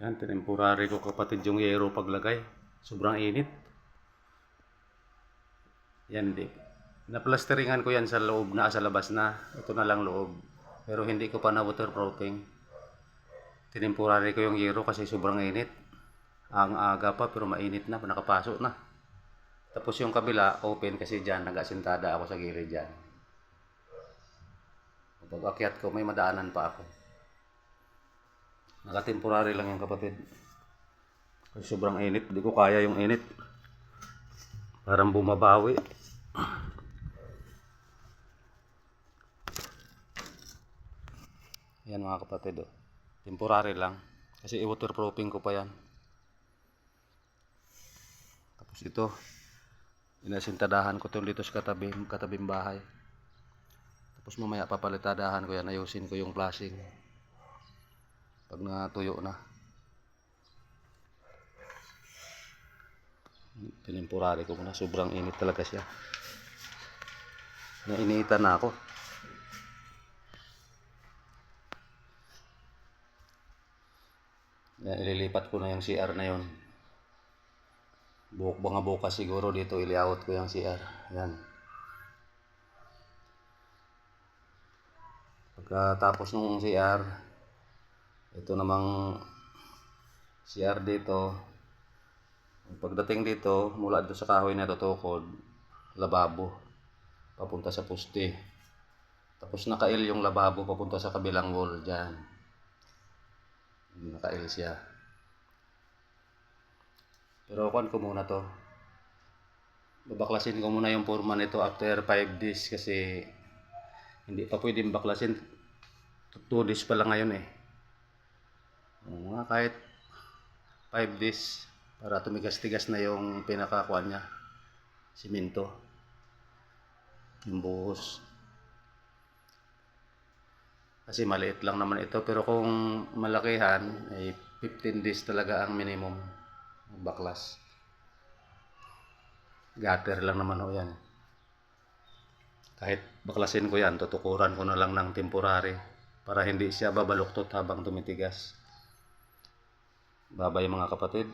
Yan, temporary ko kapatid yung yero paglagay. Sobrang init. Yan, di. Naplasteringan ko yan sa loob na, sa labas na. Ito na lang loob. Pero hindi ko pa na waterproofing. Tinemporary ko yung yero kasi sobrang init. Ang aga pa pero mainit na, nakapasok na. Tapos yung kabila, open kasi dyan, nag-asintada ako sa gilid dyan. Pag akyat ko, may madaanan pa ako. Naka-temporary lang yung kapatid. Kasi sobrang init, hindi ko kaya yung init. Parang bumabawi. Yan mga kapatid, oh. Temporary lang. Kasi i-waterproofing ko pa yan. Tapos ito, inasintadahan ko ito dito sa katabing bahay. Tapos mamaya papalitadahan ko yan, ayusin ko yung flashing. Pag natuyo na. Temporary ko muna, sobrang init talaga siya. Nainitan na ako. Yan, ililipat ko na yung CR na yun. Mga bukas siguro dito i-layout ko yung CR. Yan. Pagkatapos ng CR, ito namang CR dito. Pagdating dito, mula dito sa kahoy na tutukod, lababo, papunta sa poste. Tapos naka-L yung lababo papunta sa kabilang wall dyan. Naka-L siya. Pero kuhan ko muna to. Babaklasin ko muna yung forma nito after 5 days kasi hindi pa pwedeng baklasin. 2 days pa lang ngayon eh. Mga kahit 5 days para tumigas-tigas na yung pinakakuan niya. Simento. Yung buhos. Kasi maliit lang naman ito pero kung malakihan ay 15 days talaga ang minimum baklas. Gutter lang naman ho yan. Kahit baklasin ko yan, tutukuran ko na lang ng temporary para hindi siya babaluktot habang tumitigas. Babay mga kapatid.